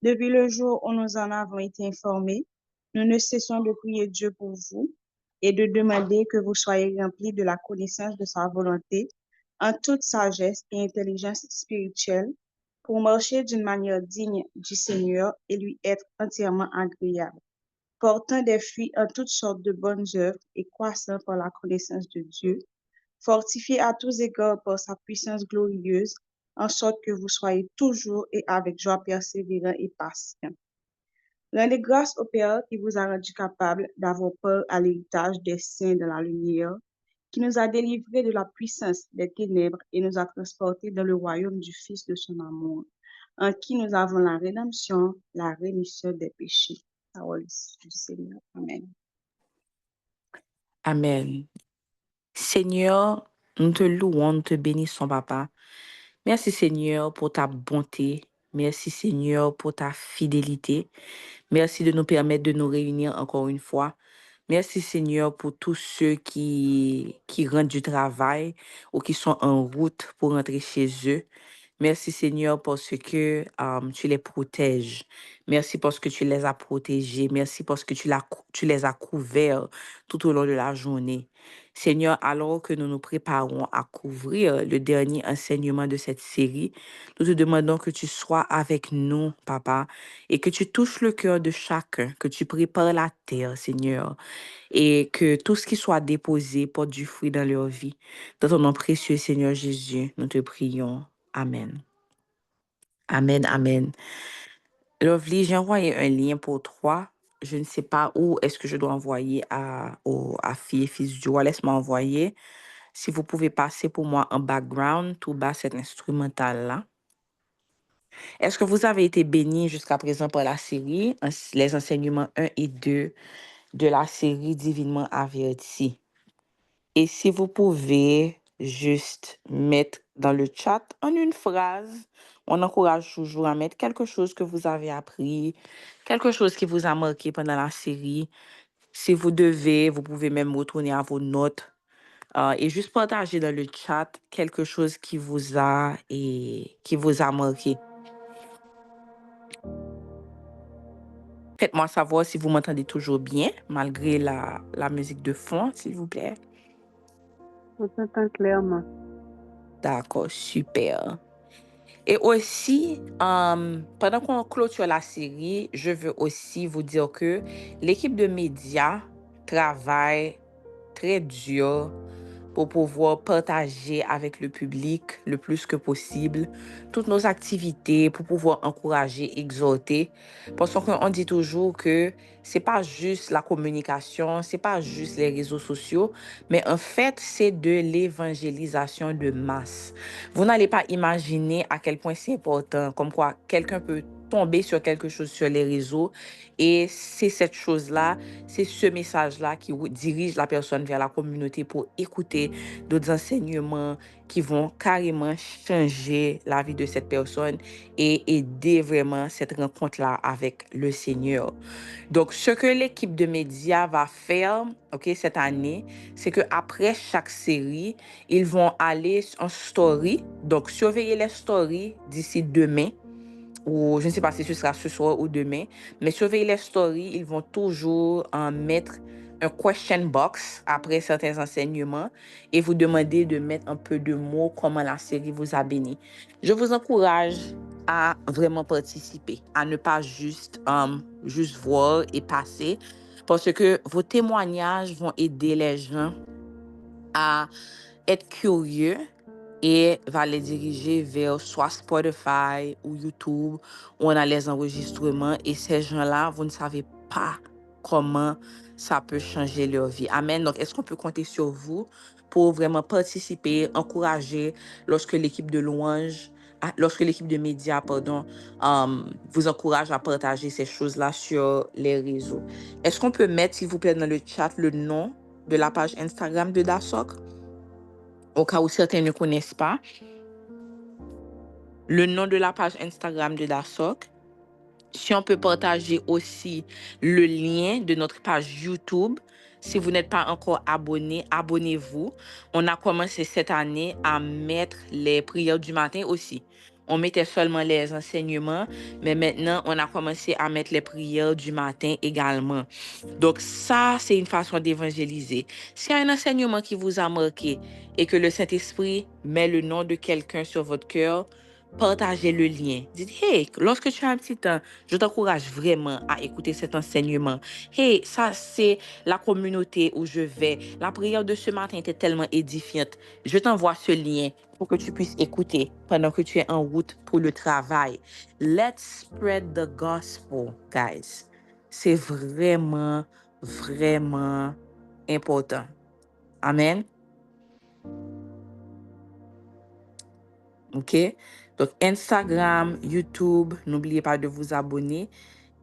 Depuis le jour où nous en avons été informés, nous ne cessons de prier Dieu pour vous et de demander que vous soyez remplis de la connaissance de sa volonté en toute sagesse et intelligence spirituelle pour marcher d'une manière digne du Seigneur et lui être entièrement agréable, portant des fruits en toutes sortes de bonnes œuvres et croissant par la connaissance de Dieu, fortifié à tous égards par sa puissance glorieuse, en sorte que vous soyez toujours et avec joie persévérants et patients. Rendez grâce au Père qui vous a rendu capable d'avoir part à l'héritage des saints dans la lumière, qui nous a délivrés de la puissance des ténèbres et nous a transportés dans le royaume du Fils de son amour, en qui nous avons la rédemption, la rémission des péchés. Parole du Seigneur. Amen. Amen. Seigneur, nous te louons, nous te bénissons, Papa. Merci, Seigneur, pour ta bonté. Merci, Seigneur, pour ta fidélité. Merci de nous permettre de nous réunir encore une fois. Merci, Seigneur, pour tous ceux qui rentrent du travail ou qui sont en route pour rentrer chez eux. Merci, Seigneur, parce que tu les protèges. Merci parce que tu les as protégés. Merci parce que tu les as couverts tout au long de la journée. Seigneur, alors que nous nous préparons à couvrir le dernier enseignement de cette série, nous te demandons que tu sois avec nous, Papa, et que tu touches le cœur de chacun, que tu prépares la terre, Seigneur, et que tout ce qui soit déposé porte du fruit dans leur vie. Dans ton nom précieux, Seigneur Jésus, nous te prions. Amen. Amen, amen. Lovely, j'ai envoyé un lien pour toi. Je ne sais pas où est-ce que je dois envoyer à Fille et Fils du roi. Laisse-moi envoyer. Si vous pouvez passer pour moi en background, tout bas cet instrumental-là. Est-ce que vous avez été bénis jusqu'à présent par la série, les enseignements 1 et 2 de la série Divinement averti? Et si vous pouvez juste mettre dans le chat en une phrase, on encourage toujours à mettre quelque chose que vous avez appris, quelque chose qui vous a marqué pendant la série. Si vous devez, vous pouvez même retourner à vos notes et juste partager dans le chat quelque chose qui vous a marqué. Faites-moi savoir si vous m'entendez toujours bien, malgré la musique de fond, s'il vous plaît. On t'entend clairement. D'accord, super. Et aussi, pendant qu'on clôture la série, je veux aussi vous dire que l'équipe de médias travaille très dur pour pouvoir partager avec le public le plus que possible toutes nos activités, pour pouvoir encourager, exhorter. Parce qu'on dit toujours que c'est pas juste la communication, c'est pas juste les réseaux sociaux, mais en fait, c'est de l'évangélisation de masse. Vous n'allez pas imaginer à quel point c'est important, comme quoi quelqu'un peut tomber sur quelque chose sur les réseaux et c'est cette chose-là, c'est ce message-là qui dirige la personne vers la communauté pour écouter d'autres enseignements qui vont carrément changer la vie de cette personne et aider vraiment cette rencontre-là avec le Seigneur. Donc, ce que l'équipe de médias va faire, cette année, c'est qu'après chaque série, ils vont aller en story. Donc, surveillez les stories d'ici demain, ou je ne sais pas si ce sera ce soir ou demain, mais surveillez les stories, ils vont toujours mettre un question box après certains enseignements et vous demander de mettre un peu de mots comment la série vous a béni. Je vous encourage à vraiment participer, à ne pas juste voir et passer, parce que vos témoignages vont aider les gens à être curieux et va les diriger vers soit Spotify ou YouTube où on a les enregistrements et ces gens-là, vous ne savez pas comment ça peut changer leur vie. Amen. Donc, est-ce qu'on peut compter sur vous pour vraiment participer, encourager lorsque l'équipe de louange, lorsque l'équipe de médias, vous encourage à partager ces choses-là sur les réseaux? Est-ce qu'on peut mettre, s'il vous plaît, dans le chat le nom de la page Instagram de DASOC? Au cas où certains ne connaissent pas, le nom de la page Instagram de DASOC. Si on peut partager aussi le lien de notre page YouTube. Si vous n'êtes pas encore abonné, abonnez-vous. On a commencé cette année à mettre les prières du matin aussi. on mettait seulement les enseignements, mais maintenant, on a commencé à mettre les prières du matin également. Donc, ça, c'est une façon d'évangéliser. S'il y a un enseignement qui vous a marqué et que le Saint-Esprit met le nom de quelqu'un sur votre cœur, partagez le lien. Dites, hey, lorsque tu as un petit temps, je t'encourage vraiment à écouter cet enseignement. Hey, ça, c'est la communauté où je vais. La prière de ce matin était tellement édifiante. Je t'envoie ce lien pour que tu puisses écouter pendant que tu es en route pour le travail. Let's spread the gospel, guys. C'est vraiment, vraiment important. Amen. OK? Donc, Instagram, YouTube, n'oubliez pas de vous abonner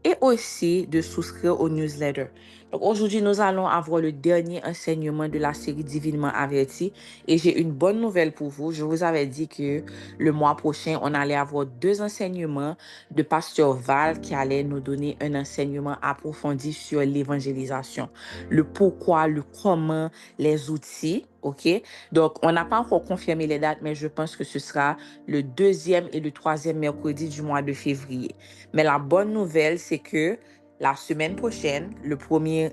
et aussi de souscrire au newsletter. Donc, aujourd'hui, nous allons avoir le dernier enseignement de la série Divinement Averti et j'ai une bonne nouvelle pour vous. Je vous avais dit que le mois prochain, on allait avoir 2 enseignements de Pasteur Val qui allait nous donner un enseignement approfondi sur l'évangélisation, le pourquoi, le comment, les outils. OK? Donc, on n'a pas encore confirmé les dates, mais je pense que ce sera le 2e et le 3e mercredi du mois de février. Mais la bonne nouvelle, c'est que la semaine prochaine, le premier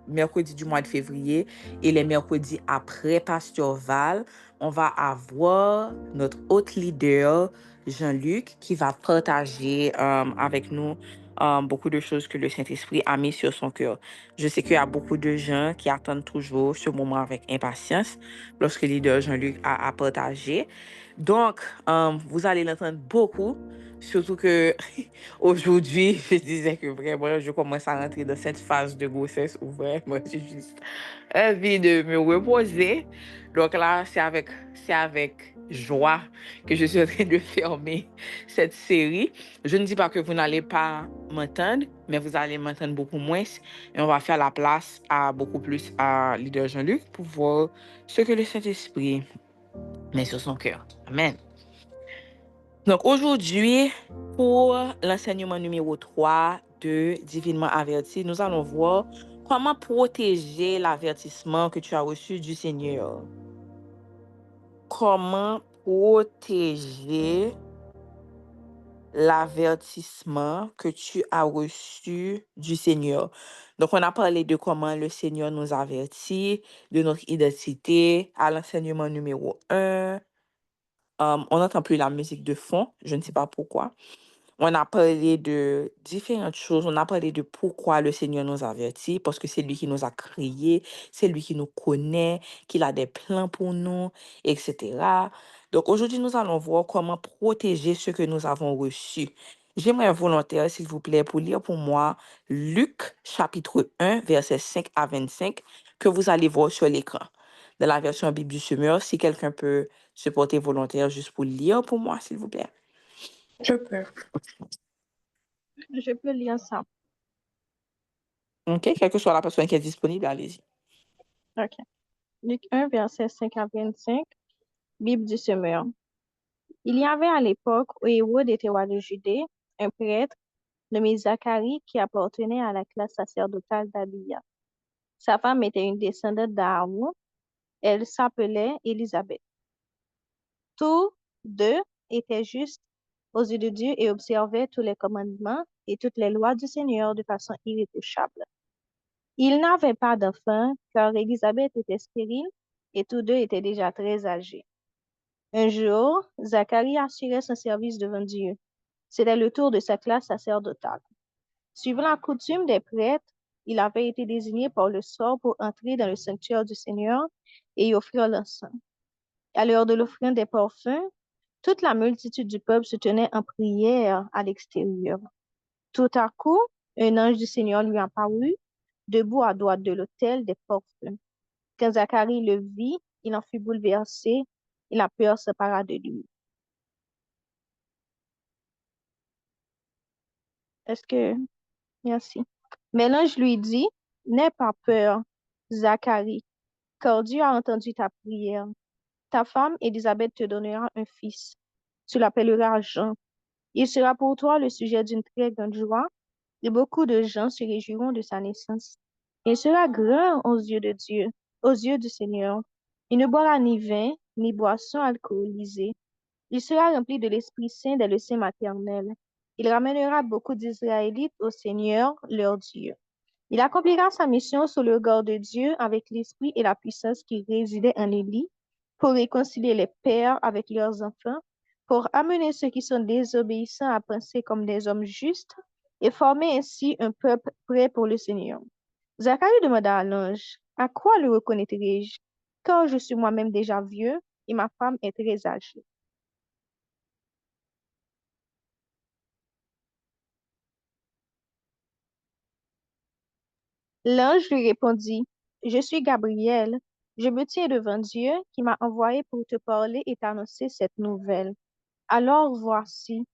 mercredi du mois de février et les mercredis après Pasteur Val, on va avoir notre hôte leader, Jean-Luc, qui va partager avec nous beaucoup de choses que le Saint-Esprit a mis sur son cœur. Je sais qu'il y a beaucoup de gens qui attendent toujours ce moment avec impatience lorsque le leader Jean-Luc a partagé. Donc, vous allez l'entendre beaucoup, surtout que aujourd'hui, je disais que vraiment, je commence à rentrer dans cette phase de grossesse où vraiment, j'ai juste envie de me reposer. Donc là, c'est avec joie que je suis en train de fermer cette série. Je ne dis pas que vous n'allez pas m'entendre, mais vous allez m'entendre beaucoup moins. Et on va faire la place à beaucoup plus à Leader Jean-Luc pour voir ce que le Saint-Esprit met sur son cœur. Amen. Donc aujourd'hui, pour l'enseignement numéro 3 de Divinement Averti, nous allons voir comment protéger l'avertissement que tu as reçu du Seigneur. Comment protéger l'avertissement que tu as reçu du Seigneur. Donc, on a parlé de comment le Seigneur nous avertit, de notre identité à l'enseignement numéro 1. On n'entend plus la musique de fond, je ne sais pas pourquoi. On a parlé de différentes choses. On a parlé de pourquoi le Seigneur nous avertit, parce que c'est lui qui nous a créés, c'est lui qui nous connaît, qu'il a des plans pour nous, etc. Donc aujourd'hui, nous allons voir comment protéger ce que nous avons reçu. J'aimerais un volontaire, s'il vous plaît, pour lire pour moi Luc chapitre 1, versets 5 à 25, que vous allez voir sur l'écran. Dans la version Bible du Semeur, si quelqu'un peut se porter volontaire juste pour lire pour moi, s'il vous plaît. Je peux. Je peux lire ça. OK, quelle que soit la personne qui est disponible, allez-y. OK. Luc 1, verset 5 à 25, Bible du Semeur. Il y avait à l'époque où Hérode était roi de Judée, un prêtre nommé Zacharie qui appartenait à la classe sacerdotale d'Abia. Sa femme était une descendante d'Aaron. Elle s'appelait Élisabeth. Tous deux étaient justes aux yeux de Dieu et observaient tous les commandements et toutes les lois du Seigneur de façon irréprochable. Ils n'avaient pas d'enfants car Élisabeth était stérile et tous deux étaient déjà très âgés. Un jour, Zacharie assurait son service devant Dieu. C'était le tour de sa classe sacerdotale. Suivant la coutume des prêtres, il avait été désigné par le sort pour entrer dans le sanctuaire du Seigneur et y offrir l'encens. À l'heure de l'offrande des parfums, toute la multitude du peuple se tenait en prière à l'extérieur. Tout à coup, un ange du Seigneur lui apparut, debout à droite de l'autel des parfums. Quand Zacharie le vit, il en fut bouleversé et la peur s'empara de lui. Merci. Mais l'ange lui dit, n'aie pas peur, Zacharie, car Dieu a entendu ta prière. Ta femme, Élisabeth, te donnera un fils. Tu l'appelleras Jean. Il sera pour toi le sujet d'une très grande joie, et beaucoup de gens se réjouiront de sa naissance. Il sera grand aux yeux de Dieu, aux yeux du Seigneur. Il ne boira ni vin, ni boisson alcoolisée. Il sera rempli de l'Esprit Saint dès le sein maternel. Il ramènera beaucoup d'Israélites au Seigneur, leur Dieu. Il accomplira sa mission sous le regard de Dieu avec l'esprit et la puissance qui résidaient en Élie pour réconcilier les pères avec leurs enfants, pour amener ceux qui sont désobéissants à penser comme des hommes justes et former ainsi un peuple prêt pour le Seigneur. Zacharie demanda à l'ange, à quoi le reconnaîtrai-je? Car je suis moi-même déjà vieux et ma femme est très âgée. L'ange lui répondit, je suis Gabriel, je me tiens devant Dieu qui m'a envoyé pour te parler et t'annoncer cette nouvelle. Alors voici,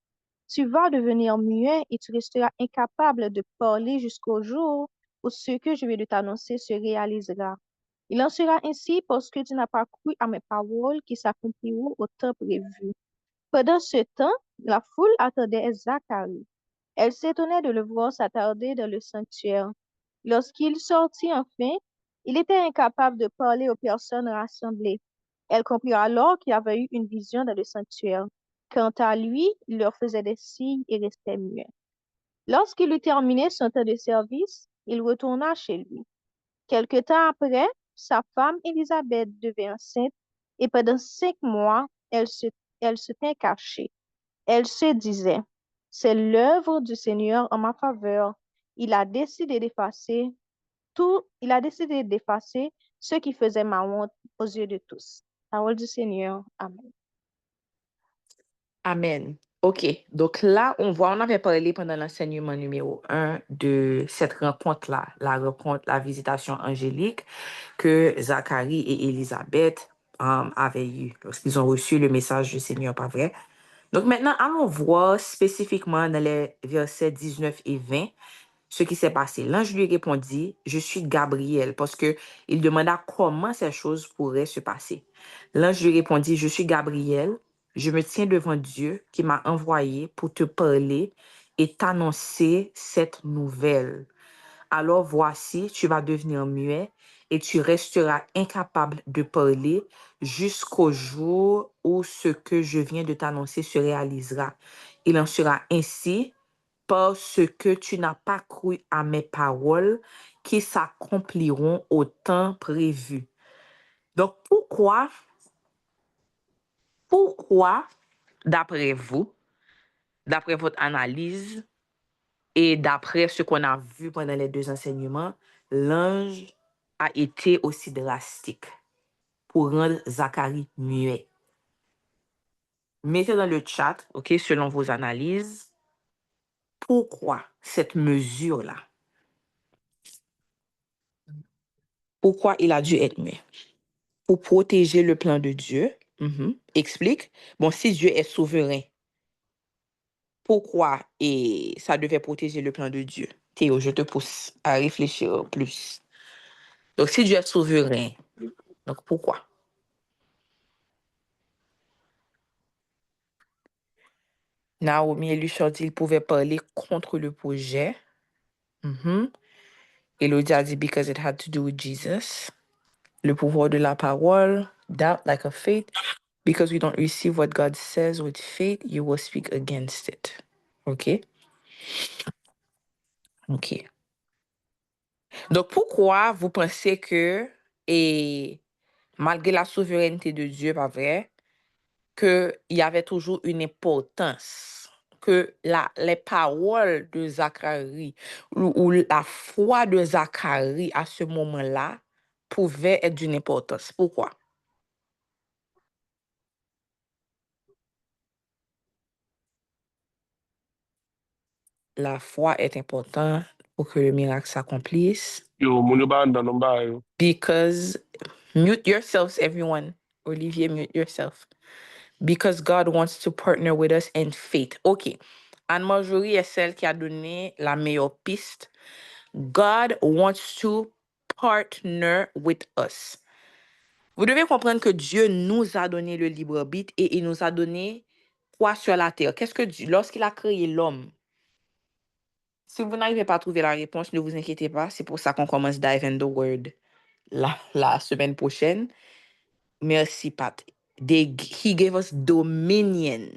tu vas devenir muet et tu resteras incapable de parler jusqu'au jour où ce que je vais de t'annoncer se réalisera. Il en sera ainsi parce que tu n'as pas cru à mes paroles qui s'accompliront au temps prévu. Pendant ce temps, la foule attendait Zacharie. Elle s'étonnait de le voir s'attarder dans le sanctuaire. Lorsqu'il sortit enfin, il était incapable de parler aux personnes rassemblées. Elle comprit alors qu'il avait eu une vision dans le sanctuaire. Quant à lui, il leur faisait des signes et restait muet. Lorsqu'il eut terminé son temps de service, il retourna chez lui. Quelque temps après, sa femme Élisabeth devint enceinte et pendant 5 mois, elle se tint cachée. Elle se disait, c'est l'œuvre du Seigneur en ma faveur. Il a décidé d'effacer ce qui faisait ma honte aux yeux de tous. Parole du Seigneur. Amen. Amen. OK. Donc là, on avait parlé pendant l'enseignement numéro 1 de cette rencontre-là, la visitation angélique que Zacharie et Élisabeth avaient eue lorsqu'ils ont reçu le message du Seigneur, pas vrai? Donc maintenant, allons voir spécifiquement dans les versets 19 et 20 ce qui s'est passé. L'ange lui répondit, je suis Gabriel, parce que il demanda comment ces choses pourraient se passer. L'ange lui répondit, je suis Gabriel, je me tiens devant Dieu qui m'a envoyé pour te parler et t'annoncer cette nouvelle. Alors voici, tu vas devenir muet et tu resteras incapable de parler jusqu'au jour où ce que je viens de t'annoncer se réalisera. Il en sera ainsi parce que tu n'as pas cru à mes paroles qui s'accompliront au temps prévu. Donc, pourquoi, d'après vous, d'après votre analyse et d'après ce qu'on a vu pendant les 2 enseignements, l'ange a été aussi drastique pour rendre Zacharie muet? Mettez dans le chat, OK, selon vos analyses, pourquoi cette mesure-là? Pourquoi il a dû être muet? Pour protéger le plan de Dieu. Explique. Bon, si Dieu est souverain, pourquoi et ça devait protéger le plan de Dieu? Théo, je te pousse à réfléchir plus. Donc, si Dieu est souverain, donc pourquoi? Naomi et Lucia dit qu'ils pouvaient parler contre le projet. Elodie a dit because it had to do with Jesus. Le pouvoir de la parole, doubt like a faith. Because we don't receive what God says with faith, you will speak against it. OK? OK. Donc, pourquoi vous pensez que, et malgré la souveraineté de Dieu, pas vrai, qu'il y avait toujours une importance, que les paroles de Zacharie ou la foi de Zacharie à ce moment-là pouvait être d'une importance? Pourquoi? La foi est importante pour que le miracle s'accomplisse. Yo, munubanda nombayo. Because, mute yourselves, everyone. Olivier, mute yourself. Because God wants to partner with us in faith. OK. Anne-Marjorie est celle qui a donné la meilleure piste. God wants to partner with us. Vous devez comprendre que Dieu nous a donné le libre arbitre et il nous a donné quoi sur la terre? Qu'est-ce que Dieu, lorsqu'il a créé l'homme, si vous n'arrivez pas à trouver la réponse, ne vous inquiétez pas. C'est pour ça qu'on commence Dive in the Word la semaine prochaine. Merci, Pat. He gave us dominion.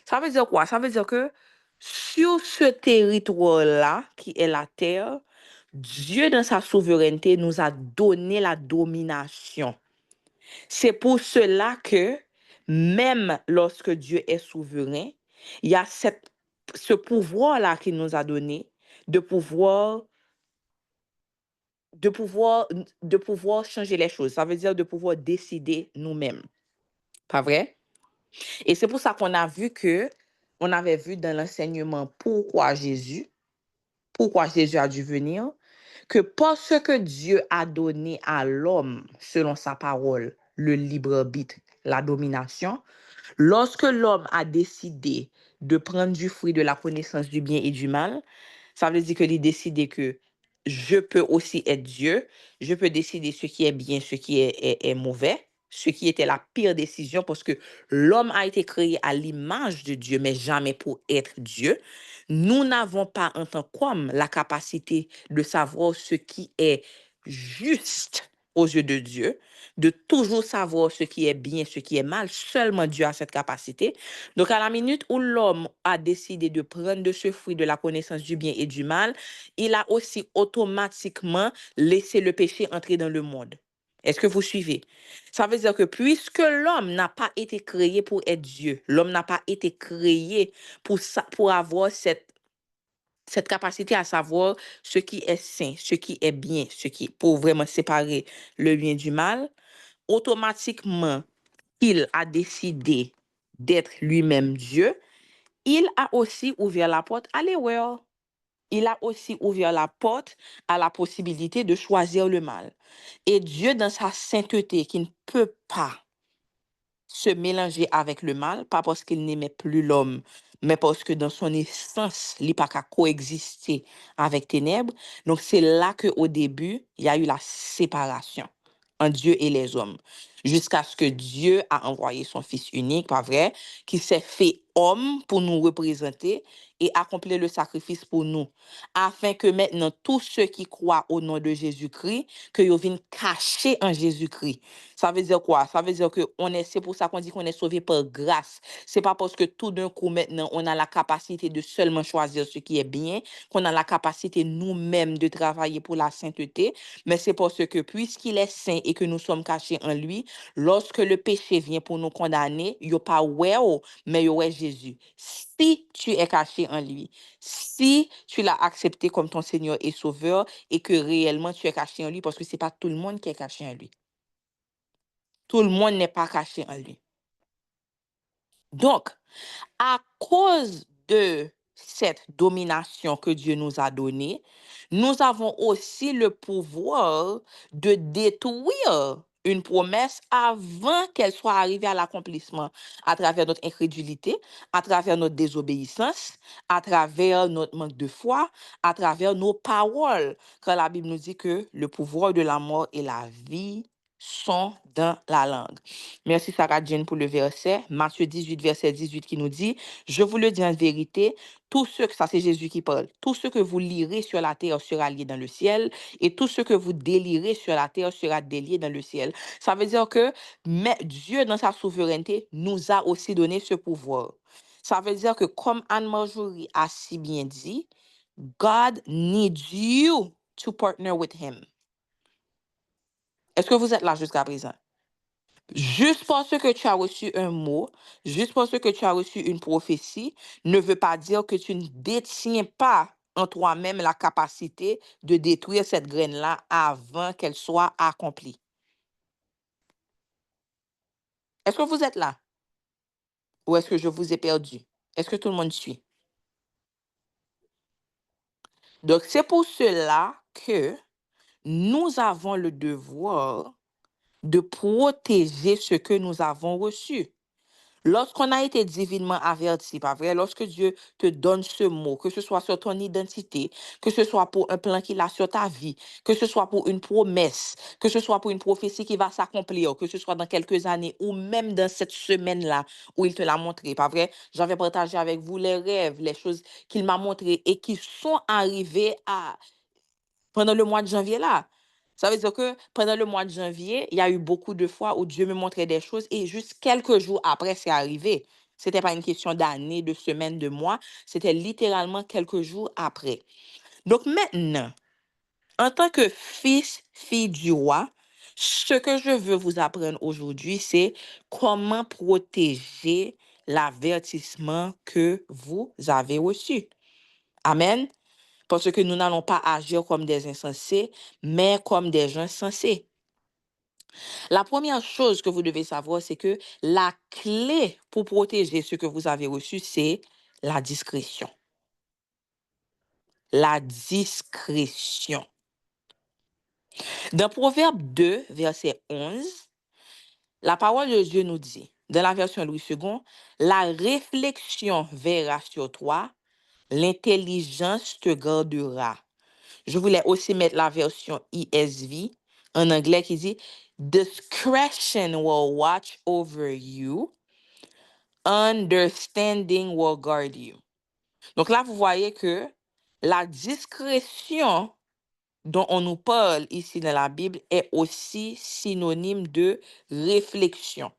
Ça veut dire quoi? Ça veut dire que sur ce territoire-là, qui est la terre, Dieu, dans sa souveraineté, nous a donné la domination. C'est pour cela que, même lorsque Dieu est souverain, il y a ce pouvoir-là qu'il nous a donné de pouvoir, de pouvoir, de pouvoir changer les choses. Ça veut dire de pouvoir décider nous-mêmes. Pas vrai? Et c'est pour ça qu'on a vu on avait vu dans l'enseignement pourquoi Jésus a dû venir, que parce que Dieu a donné à l'homme, selon sa parole, le libre arbitre, la domination, lorsque l'homme a décidé de prendre du fruit de la connaissance du bien et du mal, ça veut dire qu'il a décidé que je peux aussi être Dieu, je peux décider ce qui est bien, ce qui est mauvais, ce qui était la pire décision parce que l'homme a été créé à l'image de Dieu, mais jamais pour être Dieu. Nous n'avons pas en tant qu'homme la capacité de savoir ce qui est juste aux yeux de Dieu, de toujours savoir ce qui est bien, ce qui est mal. Seulement Dieu a cette capacité. Donc, à la minute où l'homme a décidé de prendre de ce fruit de la connaissance du bien et du mal, il a aussi automatiquement laissé le péché entrer dans le monde. Est-ce que vous suivez? Ça veut dire que puisque l'homme n'a pas été créé pour être Dieu, l'homme n'a pas été créé pour avoir cette capacité à savoir ce qui est sain, ce qui est bien, pour vraiment séparer le bien du mal, automatiquement, il a décidé d'être lui-même Dieu, il a aussi ouvert la porte à l'erreur. Il a aussi ouvert la porte à la possibilité de choisir le mal. Et Dieu, dans sa sainteté, qui ne peut pas se mélanger avec le mal, pas parce qu'il n'aimait plus l'homme, mais parce que dans son essence, il n'a pas qu'à coexister avec ténèbres. Donc, c'est là qu'au début, il y a eu la séparation entre Dieu et les hommes. Jusqu'à ce que Dieu a envoyé son Fils unique, pas vrai, qui s'est fait homme pour nous représenter et accomplir le sacrifice pour nous, afin que maintenant, tous ceux qui croient au nom de Jésus-Christ, que ils viennent cacher en Jésus-Christ. Ça veut dire quoi? Ça veut dire que c'est pour ça qu'on dit qu'on est sauvé par grâce. C'est pas parce que tout d'un coup maintenant, on a la capacité de seulement choisir ce qui est bien, qu'on a la capacité nous-mêmes de travailler pour la sainteté, mais c'est parce que puisqu'il est saint et que nous sommes cachés en lui, lorsque le péché vient pour nous condamner, il n'y a pas ouais, mais il y a Jésus. Si tu es caché en lui, si tu l'as accepté comme ton Seigneur et Sauveur et que réellement tu es caché en lui, parce que c'est pas tout le monde qui est caché en lui. Tout le monde n'est pas caché en lui. Donc, à cause de cette domination que Dieu nous a donnée, nous avons aussi le pouvoir de détruire une promesse avant qu'elle soit arrivée à l'accomplissement, à travers notre incrédulité, à travers notre désobéissance, à travers notre manque de foi, à travers nos paroles. Quand la Bible nous dit que le pouvoir de la mort et la vie sont dans la langue. Merci Sarah Jane pour le verset. Matthieu 18, verset 18 qui nous dit, je vous le dis en vérité, ça c'est Jésus qui parle, tout ce que vous lirez sur la terre sera lié dans le ciel et tout ce que vous délirez sur la terre sera délié dans le ciel. Ça veut dire que Dieu, dans sa souveraineté, nous a aussi donné ce pouvoir. Ça veut dire que comme Anne-Marjorie a si bien dit, God needs you to partner with him. Est-ce que vous êtes là jusqu'à présent? Juste parce que tu as reçu un mot, juste parce que tu as reçu une prophétie, ne veut pas dire que tu ne détiens pas en toi-même la capacité de détruire cette graine-là avant qu'elle soit accomplie. Est-ce que vous êtes là? Ou est-ce que je vous ai perdu? Est-ce que tout le monde suit? Donc, c'est pour cela que nous avons le devoir de protéger ce que nous avons reçu. Lorsqu'on a été divinement averti, pas vrai, lorsque Dieu te donne ce mot, que ce soit sur ton identité, que ce soit pour un plan qu'il a sur ta vie, que ce soit pour une promesse, que ce soit pour une prophétie qui va s'accomplir, que ce soit dans quelques années ou même dans cette semaine-là où il te l'a montré, pas vrai? J'avais partagé avec vous les rêves, les choses qu'il m'a montrées et qui sont arrivées pendant le mois de janvier là. Ça veut dire que pendant le mois de janvier, il y a eu beaucoup de fois où Dieu me montrait des choses et juste quelques jours après, c'est arrivé. C'était pas une question d'années, de semaines, de mois. C'était littéralement quelques jours après. Donc maintenant, en tant que fils, fille du roi, ce que je veux vous apprendre aujourd'hui, c'est comment protéger l'avertissement que vous avez reçu. Amen. Parce que nous n'allons pas agir comme des insensés, mais comme des gens sensés. La première chose que vous devez savoir, c'est que la clé pour protéger ce que vous avez reçu, c'est la discrétion. La discrétion. Dans Proverbe 2, verset 11, la parole de Dieu nous dit, dans la version Louis II, la réflexion verra sur toi, l'intelligence te gardera. Je voulais aussi mettre la version ESV en anglais qui dit, discretion will watch over you, understanding will guard you. Donc là, vous voyez que la discrétion dont on nous parle ici dans la Bible est aussi synonyme de réflexion.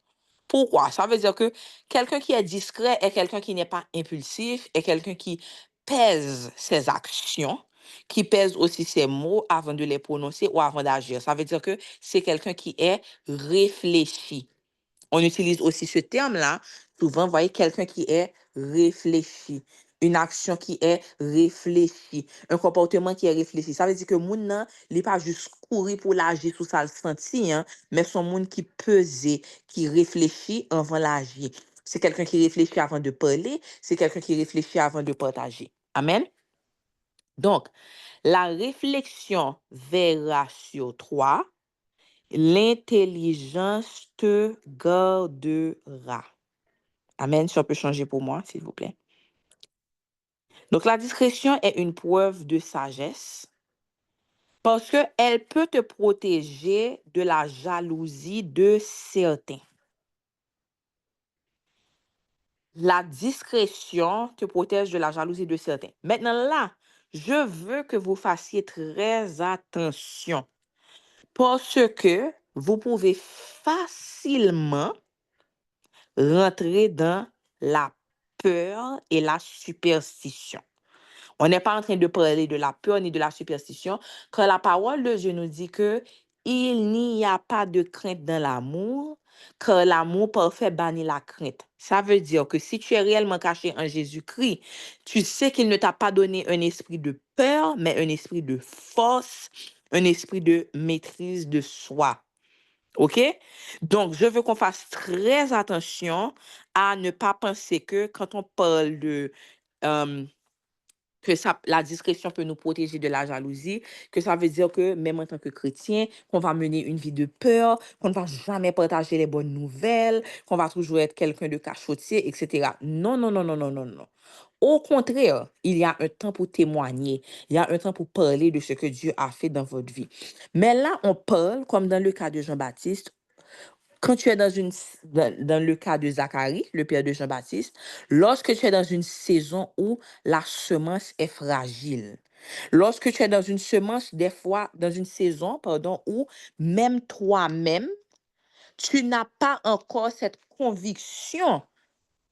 Pourquoi? Ça veut dire que quelqu'un qui est discret est quelqu'un qui n'est pas impulsif, est quelqu'un qui pèse ses actions, qui pèse aussi ses mots avant de les prononcer ou avant d'agir. Ça veut dire que c'est quelqu'un qui est réfléchi. On utilise aussi ce terme-là. Souvent, vous voyez, quelqu'un qui est réfléchi. Une action qui est réfléchie. Un comportement qui est réfléchi. Ça veut dire que moun nan, li pas juste courir pour l'agir sous sa senti, hein, mais son moun qui pesé, qui réfléchit avant l'agir. C'est quelqu'un qui réfléchit avant de parler. C'est quelqu'un qui réfléchit avant de partager. Amen. Donc, la réflexion verra sur toi. L'intelligence te gardera. Amen. Si on peut changer pour moi, s'il vous plaît. Donc, la discrétion est une preuve de sagesse parce qu'elle peut te protéger de la jalousie de certains. La discrétion te protège de la jalousie de certains. Maintenant, là, je veux que vous fassiez très attention parce que vous pouvez facilement rentrer dans la peur et la superstition. On n'est pas en train de parler de la peur ni de la superstition, quand la parole de Dieu nous dit que il n'y a pas de crainte dans l'amour, car l'amour parfait bannit la crainte. Ça veut dire que si tu es réellement caché en Jésus-Christ, tu sais qu'il ne t'a pas donné un esprit de peur, mais un esprit de force, un esprit de maîtrise de soi. OK? Donc, je veux qu'on fasse très attention à ne pas penser que quand on parle de que la discrétion peut nous protéger de la jalousie, que ça veut dire que même en tant que chrétien, qu'on va mener une vie de peur, qu'on ne va jamais partager les bonnes nouvelles, qu'on va toujours être quelqu'un de cachotier, etc. Non, non, non, non, non, non, non. Au contraire, il y a un temps pour témoigner, il y a un temps pour parler de ce que Dieu a fait dans votre vie. Mais là, on parle, comme dans le cas de Jean-Baptiste, quand tu es dans le cas de Zacharie, le père de Jean-Baptiste, lorsque tu es dans une saison où la semence est fragile, lorsque tu es dans une semence, des fois, dans une saison, pardon, où même toi-même, tu n'as pas encore cette conviction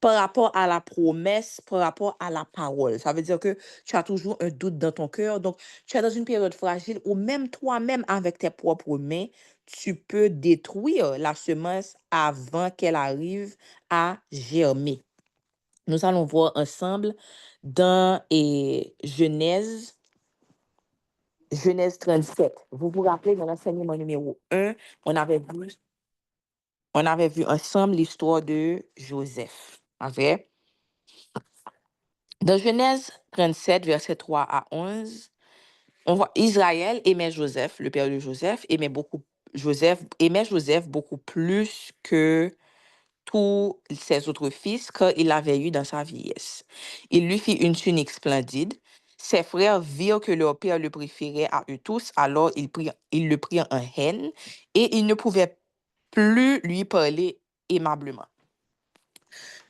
par rapport à la promesse, par rapport à la parole. Ça veut dire que tu as toujours un doute dans ton cœur. Donc, tu es dans une période fragile où même toi-même, avec tes propres mains, tu peux détruire la semence avant qu'elle arrive à germer. Nous allons voir ensemble dans Genèse 37. Vous vous rappelez, dans l'enseignement numéro 1, on avait vu ensemble l'histoire de Joseph. Ok? Dans Genèse 37, versets 3 à 11, on voit Israël aimait Joseph, le père de Joseph, aimait Joseph beaucoup plus que tous ses autres fils qu'il avait eu dans sa vieillesse. Il lui fit une tunique splendide. Ses frères virent que leur père le préférait à eux tous, alors ils le prirent en haine et ils ne pouvaient plus lui parler aimablement.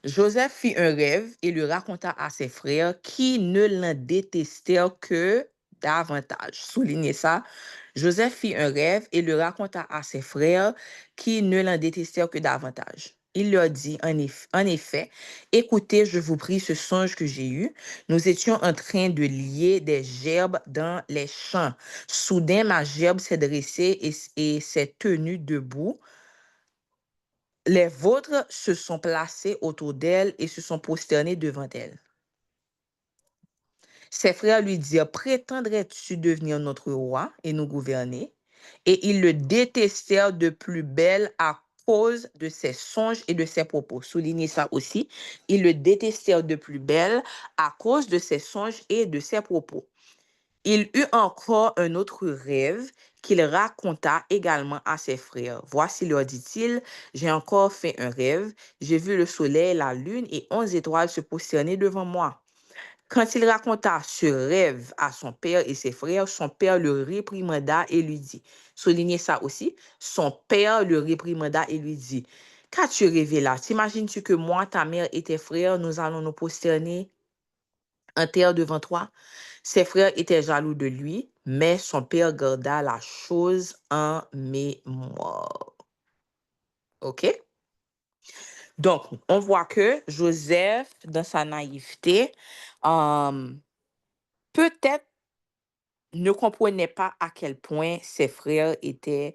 Joseph fit un rêve et le raconta à ses frères qui ne l'en détestèrent que davantage. Soulignez ça. Joseph fit un rêve et le raconta à ses frères qui ne l'en détestèrent que davantage. Il leur dit, en effet, écoutez, je vous prie ce songe que j'ai eu. Nous étions en train de lier des gerbes dans les champs. Soudain, ma gerbe s'est dressée et s'est tenue debout. Les vôtres se sont placés autour d'elle et se sont prosternés devant elle. Ses frères lui dirent, prétendrais-tu devenir notre roi et nous gouverner? Et ils le détestèrent de plus belle à cause de ses songes et de ses propos. Soulignez ça aussi. Ils le détestèrent de plus belle à cause de ses songes et de ses propos. Il eut encore un autre rêve qu'il raconta également à ses frères. Voici, leur dit-il, j'ai encore fait un rêve. J'ai vu le soleil, la lune et 11 étoiles se prosterner devant moi. Quand il raconta ce rêve à son père et ses frères, son père le réprimanda et lui dit, soulignez ça aussi, son père le réprimanda et lui dit, qu'as-tu rêvé là? T'imagines-tu que moi, ta mère et tes frères, nous allons nous prosterner en terre devant toi? Ses frères étaient jaloux de lui, mais son père garda la chose en mémoire. OK? Donc, on voit que Joseph, dans sa naïveté, peut-être ne comprenait pas à quel point ses frères étaient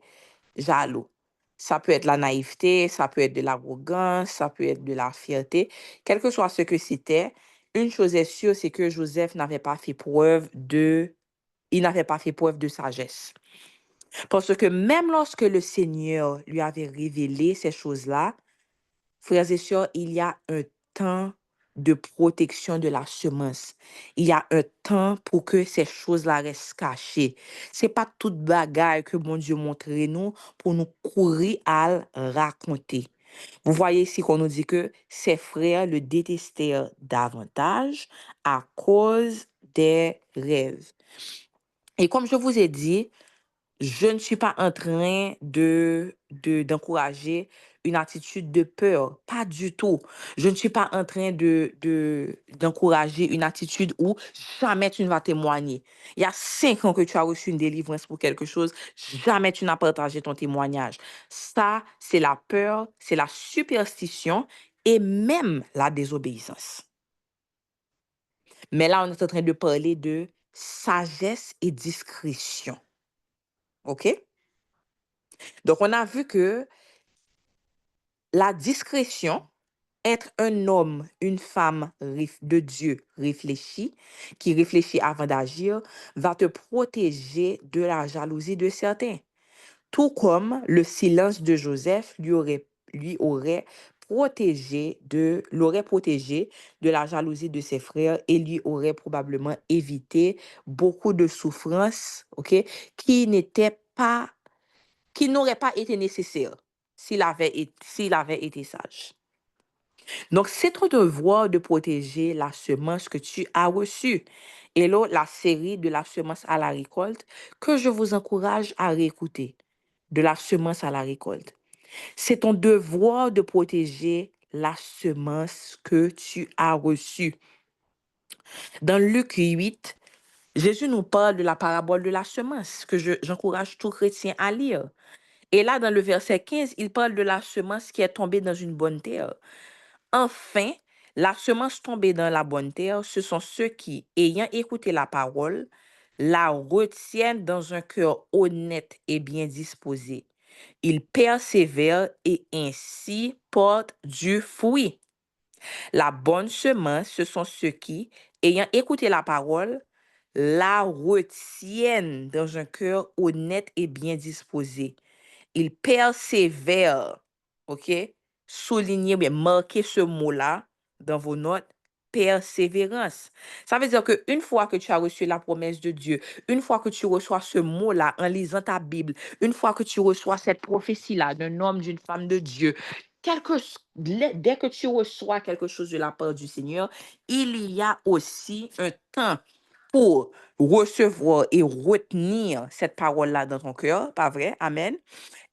jaloux. Ça peut être la naïveté, ça peut être de l'arrogance, ça peut être de la fierté. Quel que soit ce que c'était, une chose est sûre, c'est que Joseph n'avait pas fait preuve il n'avait pas fait preuve de sagesse. Parce que même lorsque le Seigneur lui avait révélé ces choses-là, frères et sœurs, il y a un temps de protection de la semence. Il y a un temps pour que ces choses-là restent cachées. C'est pas toute bagaille que mon Dieu montre nous pour nous courir à le raconter. Vous voyez ici qu'on nous dit que ses frères le détestèrent davantage à cause des rêves. Et comme je vous ai dit, je ne suis pas en train d'encourager une attitude de peur. Pas du tout. Je ne suis pas en train d'encourager une attitude où jamais tu ne vas témoigner. Il y a 5 ans que tu as reçu une délivrance pour quelque chose, jamais tu n'as partagé ton témoignage. Ça, c'est la peur, c'est la superstition et même la désobéissance. Mais là, on est en train de parler de sagesse et discrétion. OK? Donc, on a vu que la discrétion, être un homme, une femme de Dieu réfléchi, qui réfléchit avant d'agir, va te protéger de la jalousie de certains. Tout comme le silence de Joseph l'aurait protégé de la jalousie de ses frères et lui aurait probablement évité beaucoup de souffrances, OK, qui n'aurait pas été nécessaire s'il avait été sage. Donc, c'est ton devoir de protéger la semence que tu as reçue. Et là, la série de la semence à la récolte que je vous encourage à réécouter. De la semence à la récolte. C'est ton devoir de protéger la semence que tu as reçue. Dans Luc 8, Jésus nous parle de la parabole de la semence que j'encourage tout chrétien à lire. Et là, dans le verset 15, il parle de la semence qui est tombée dans une bonne terre. Enfin, la semence tombée dans la bonne terre, ce sont ceux qui, ayant écouté la parole, la retiennent dans un cœur honnête et bien disposé. Ils persévèrent et ainsi portent du fruit. La bonne semence, ce sont ceux qui, ayant écouté la parole, la retiennent dans un cœur honnête et bien disposé. Ils persévèrent. OK? Soulignez, bien, marquez ce mot-là dans vos notes. Persévérance. Ça veut dire qu'une fois que tu as reçu la promesse de Dieu, une fois que tu reçois ce mot-là en lisant ta Bible, une fois que tu reçois cette prophétie-là d'un homme, d'une femme de Dieu, dès que tu reçois quelque chose de la part du Seigneur, il y a aussi un temps pour recevoir et retenir cette parole-là dans ton cœur, pas vrai? Amen.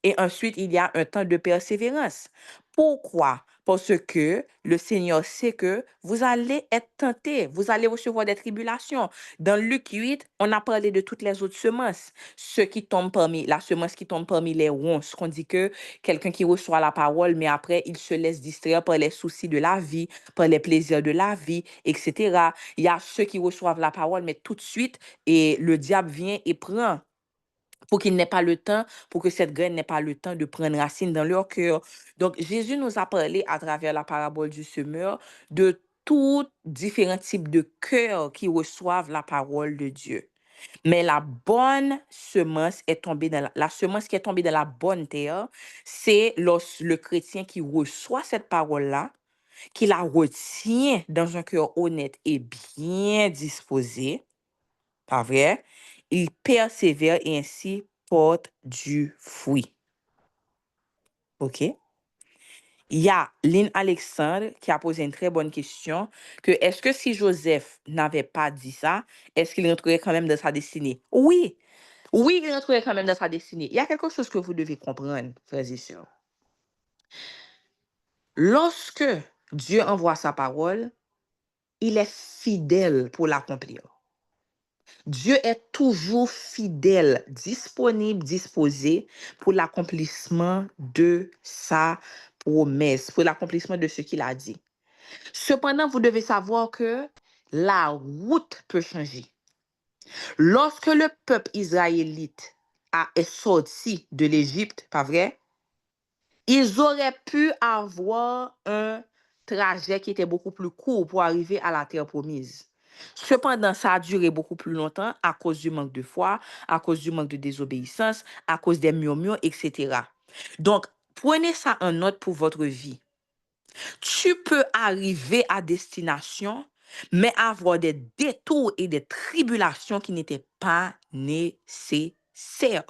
Et ensuite, il y a un temps de persévérance. Pourquoi? Parce que le Seigneur sait que vous allez être tentés, vous allez recevoir des tribulations. Dans Luc 8, on a parlé de toutes les autres semences. La semence qui tombe parmi les ronces, qu'on dit que quelqu'un qui reçoit la parole, mais après, il se laisse distraire par les soucis de la vie, par les plaisirs de la vie, etc. Il y a ceux qui reçoivent la parole, mais tout de suite, et le diable vient et prend pour qu'il n'ait pas le temps, pour que cette graine n'ait pas le temps de prendre racine dans leur cœur. Donc, Jésus nous a parlé à travers la parabole du semeur de tous différents types de cœurs qui reçoivent la parole de Dieu. Mais la bonne semence est tombée dans la semence qui est tombée dans la bonne terre, c'est le chrétien qui reçoit cette parole-là, qui la retient dans un cœur honnête et bien disposé, pas vrai? Il persévère et ainsi porte du fruit. OK? Il y a Lynn Alexandre qui a posé une très bonne question, que est-ce que si Joseph n'avait pas dit ça, est-ce qu'il rentrerait quand même dans sa destinée? Oui, oui, il rentrerait quand même dans sa destinée. Il y a quelque chose que vous devez comprendre, frères et sœurs. Lorsque Dieu envoie sa parole, il est fidèle pour l'accomplir. Dieu est toujours fidèle, disponible, disposé pour l'accomplissement de sa promesse, pour l'accomplissement de ce qu'il a dit. Cependant, vous devez savoir que la route peut changer. Lorsque le peuple israélite est sorti de l'Égypte, pas vrai? Ils auraient pu avoir un trajet qui était beaucoup plus court pour arriver à la terre promise. Cependant, ça a duré beaucoup plus longtemps à cause du manque de foi, à cause du manque de désobéissance, à cause des murmures, etc. Donc, prenez ça en note pour votre vie. Tu peux arriver à destination, mais avoir des détours et des tribulations qui n'étaient pas nécessaires.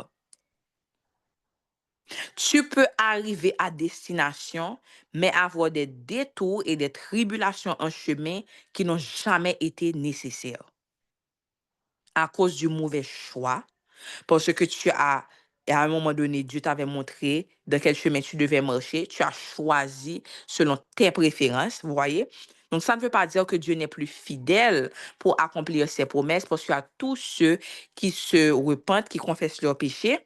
Tu peux arriver à destination, mais avoir des détours et des tribulations en chemin qui n'ont jamais été nécessaires. À cause du mauvais choix, parce que à un moment donné, Dieu t'avait montré dans quel chemin tu devais marcher. Tu as choisi selon tes préférences, vous voyez? Donc, ça ne veut pas dire que Dieu n'est plus fidèle pour accomplir ses promesses, parce qu'il y a tous ceux qui se repentent, qui confessent leurs péchés.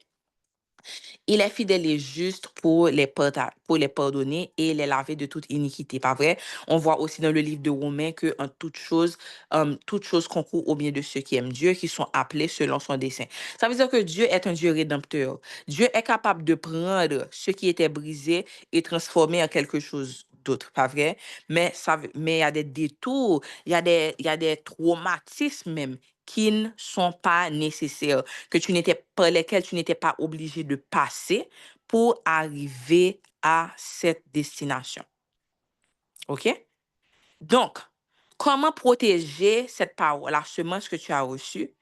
Il est fidèle et juste pour les pardonner et les laver de toute iniquité. Pas vrai? On voit aussi dans le livre de Romains que en toute chose concourt au bien de ceux qui aiment Dieu, qui sont appelés selon son dessein. Ça veut dire que Dieu est un Dieu rédempteur. Dieu est capable de prendre ce qui était brisé et transformer en quelque chose d'autre, pas vrai? Mais il y a des détours, il y a des traumatismes même qui ne sont pas nécessaires, par lesquels tu n'étais pas obligé de passer pour arriver à cette destination. OK? Donc, comment protéger cette parole, la semence que tu as reçue?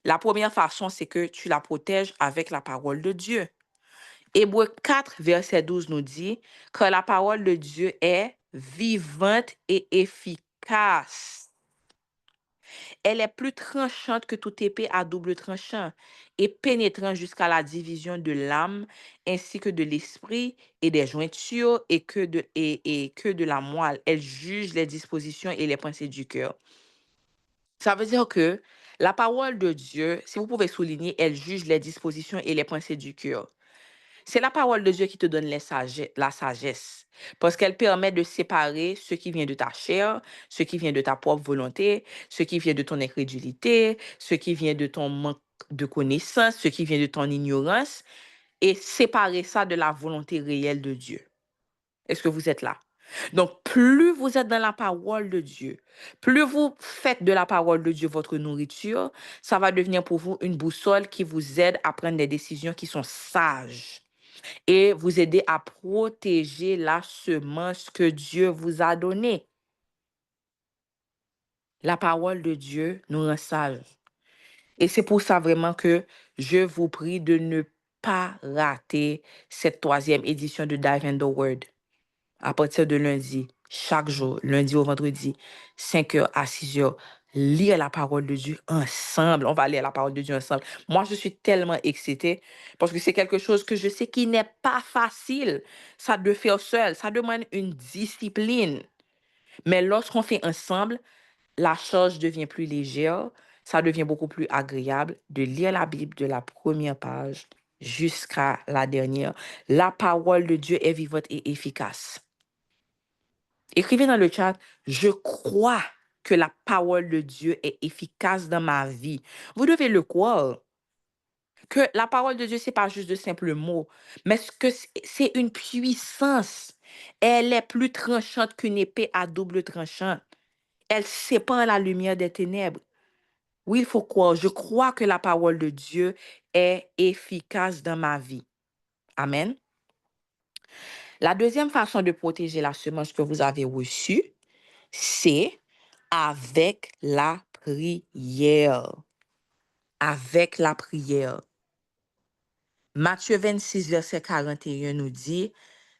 La première façon, c'est que tu la protèges avec la parole de Dieu. Hébreux 4, verset 12 nous dit que la parole de Dieu est vivante et efficace. Elle est plus tranchante que toute épée à double tranchant et pénétrant jusqu'à la division de l'âme ainsi que de l'esprit et des jointures et que de la moelle. Elle juge les dispositions et les pensées du cœur. Ça veut dire que la parole de Dieu, si vous pouvez souligner, elle juge les dispositions et les pensées du cœur. C'est la parole de Dieu qui te donne la sagesse, parce qu'elle permet de séparer ce qui vient de ta chair, ce qui vient de ta propre volonté, ce qui vient de ton incrédulité, ce qui vient de ton manque de connaissance, ce qui vient de ton ignorance, et séparer ça de la volonté réelle de Dieu. Est-ce que vous êtes là? Donc, plus vous êtes dans la parole de Dieu, plus vous faites de la parole de Dieu votre nourriture, ça va devenir pour vous une boussole qui vous aide à prendre des décisions qui sont sages et vous aider à protéger la semence que Dieu vous a donnée. La parole de Dieu nous rend sages. Et c'est pour ça vraiment que je vous prie de ne pas rater cette 3e édition de Dive in the Word. À partir de lundi, chaque jour, lundi au vendredi, 5h à 6h, lire la parole de Dieu ensemble. On va lire la parole de Dieu ensemble. Moi, je suis tellement excitée parce que c'est quelque chose que je sais qui n'est pas facile. Ça de faire seul. Ça demande une discipline. Mais lorsqu'on fait ensemble, la charge devient plus légère. Ça devient beaucoup plus agréable de lire la Bible de la première page jusqu'à la dernière. La parole de Dieu est vivante et efficace. Écrivez dans le chat, je crois que la parole de Dieu est efficace dans ma vie. Vous devez le croire. Que la parole de Dieu, c'est pas juste de simples mots, mais que c'est une puissance. Elle est plus tranchante qu'une épée à double tranchant. Elle sépare la lumière des ténèbres. Oui, il faut croire. Je crois que la parole de Dieu est efficace dans ma vie. Amen. La deuxième façon de protéger la semence que vous avez reçue, c'est avec la prière. Avec la prière. Matthieu 26, verset 41 nous dit,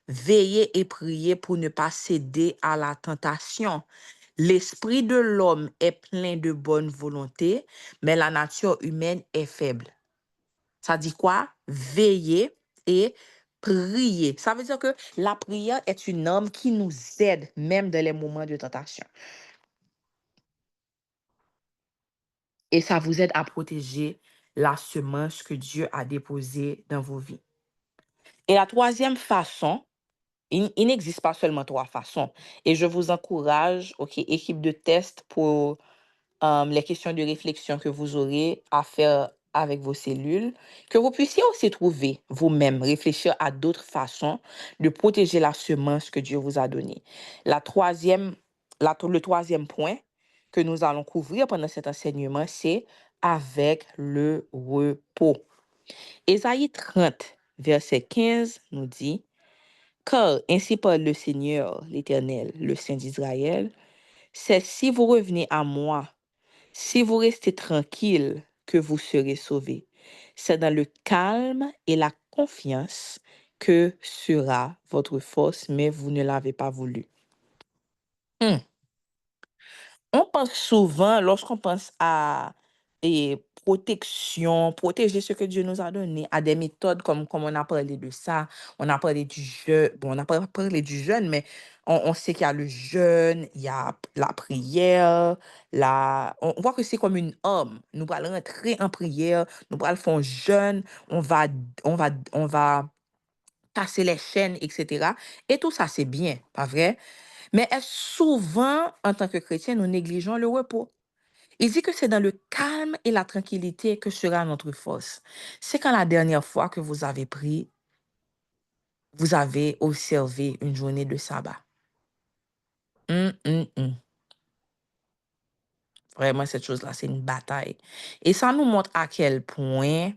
veillez et priez pour ne pas céder à la tentation. L'esprit de l'homme est plein de bonne volonté, mais la nature humaine est faible. Ça dit quoi? Veiller et prier. Ça veut dire que la prière est une arme qui nous aide même dans les moments de tentation. Et ça vous aide à protéger la semence que Dieu a déposée dans vos vies. Et la troisième façon, il n'existe pas seulement trois façons. Et je vous encourage, OK, équipe de test pour les questions de réflexion que vous aurez à faire avec vos cellules, que vous puissiez aussi trouver vous-même, réfléchir à d'autres façons de protéger la semence que Dieu vous a donnée. Le troisième point que nous allons couvrir pendant cet enseignement, c'est avec le repos. Ésaïe 30, verset 15 nous dit, car ainsi parle le Seigneur, l'Éternel, le Saint d'Israël, c'est si vous revenez à moi, si vous restez tranquille, que vous serez sauvés. C'est dans le calme et la confiance que sera votre force, mais vous ne l'avez pas voulu. On pense souvent, lorsqu'on pense à protection, protéger ce que Dieu nous a donné, à des méthodes comme on a parlé de ça, on a parlé du jeûne, bon, on n'a pas parlé du jeûne, mais on sait qu'il y a le jeûne, il y a la prière, on voit que c'est comme une arme. Nous allons rentrer en prière, nous allons faire un jeûne, on va casser les chaînes, etc. Et tout ça, c'est bien, pas vrai? Mais souvent, en tant que chrétien, nous négligeons le repos. Il dit que c'est dans le calme et la tranquillité que sera notre force. C'est quand la dernière fois que vous avez vous avez observé une journée de sabbat. Vraiment, cette chose-là, c'est une bataille. Et ça nous montre à quel point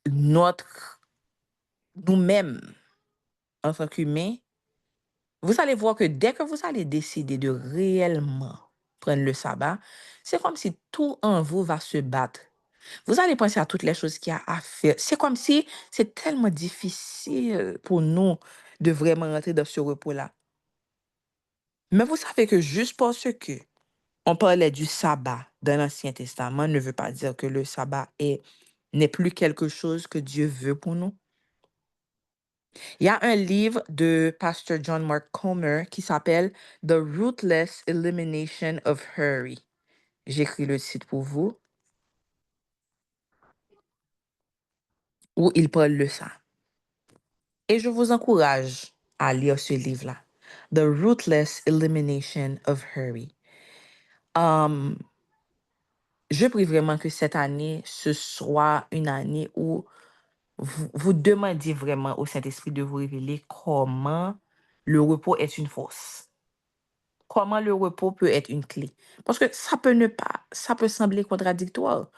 nous-mêmes, en tant qu'humains, vous allez voir que dès que vous allez décider de réellement prendre le sabbat, c'est comme si tout en vous va se battre. Vous allez penser à toutes les choses qu'il y a à faire. C'est comme si c'est tellement difficile pour nous de vraiment rentrer dans ce repos-là. Mais vous savez que juste parce que on parlait du sabbat dans l'Ancien Testament ne veut pas dire que le sabbat n'est plus quelque chose que Dieu veut pour nous. Il y a un livre de Pastor John Mark Comer qui s'appelle The Ruthless Elimination of Hurry. J'écris le titre pour vous. Où il parle de ça. Et je vous encourage à lire ce livre-là. The Ruthless Elimination of Hurry. Je prie vraiment que cette année, ce soit une année où vous demandiez vraiment au Saint-Esprit de vous révéler comment le repos est une force. Comment le repos peut être une clé. Parce que ça peut sembler contradictoire.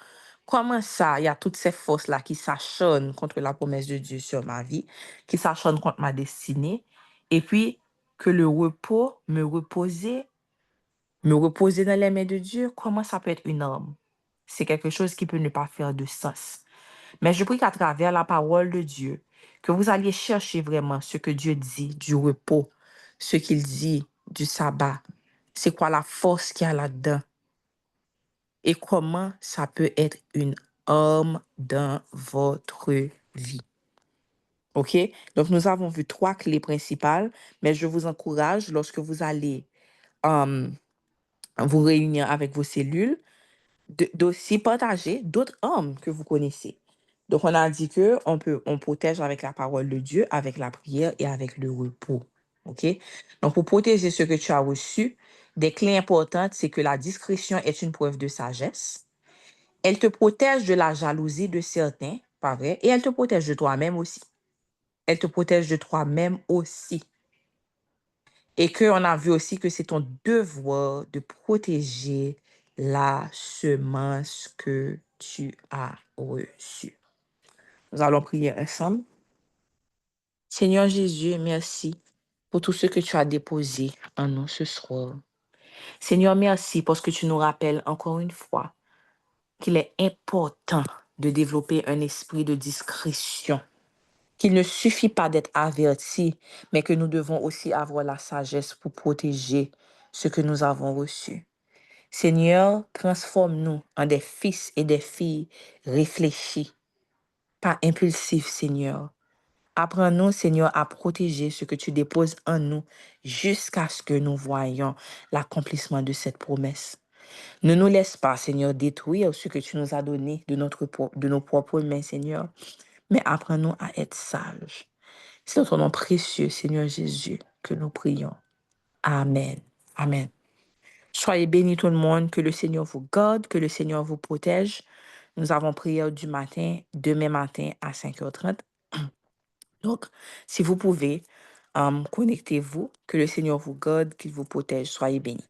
Comment ça, il y a toutes ces forces-là qui s'acharnent contre la promesse de Dieu sur ma vie, qui s'acharnent contre ma destinée, et puis que le repos, me reposer dans les mains de Dieu, comment ça peut être une arme? C'est quelque chose qui peut ne pas faire de sens. Mais je prie qu'à travers la parole de Dieu, que vous alliez chercher vraiment ce que Dieu dit du repos, ce qu'il dit du sabbat, C'est quoi la force qu'il y a là-dedans? Et comment ça peut être une arme dans votre vie. OK? Donc, nous avons vu 3 clés principales, mais je vous encourage, lorsque vous allez vous réunir avec vos cellules, d'aussi partager d'autres armes que vous connaissez. Donc, on a dit on protège avec la parole de Dieu, avec la prière et avec le repos. OK? Donc, pour protéger ce que tu as reçu, des clés importantes, c'est que la discrétion est une preuve de sagesse. Elle te protège de la jalousie de certains, pas vrai? Et elle te protège de toi-même aussi. Elle te protège de toi-même aussi. Et qu'on a vu aussi que c'est ton devoir de protéger la semence que tu as reçue. Nous allons prier ensemble. Seigneur Jésus, merci pour tout ce que tu as déposé en nous ce soir. Seigneur, merci parce que tu nous rappelles encore une fois qu'il est important de développer un esprit de discrétion, qu'il ne suffit pas d'être averti, mais que nous devons aussi avoir la sagesse pour protéger ce que nous avons reçu. Seigneur, transforme-nous en des fils et des filles réfléchis, pas impulsifs, Seigneur. Apprends-nous, Seigneur, à protéger ce que tu déposes en nous jusqu'à ce que nous voyions l'accomplissement de cette promesse. Ne nous laisse pas, Seigneur, détruire ce que tu nous as donné de nos propres mains, Seigneur, mais apprends-nous à être sages. C'est dans ton nom précieux, Seigneur Jésus, que nous prions. Amen. Amen. Soyez bénis tout le monde, que le Seigneur vous garde, que le Seigneur vous protège. Nous avons prière du matin, demain matin à 5h30. Donc, si vous pouvez, connectez-vous, que le Seigneur vous garde, qu'il vous protège. Soyez bénis.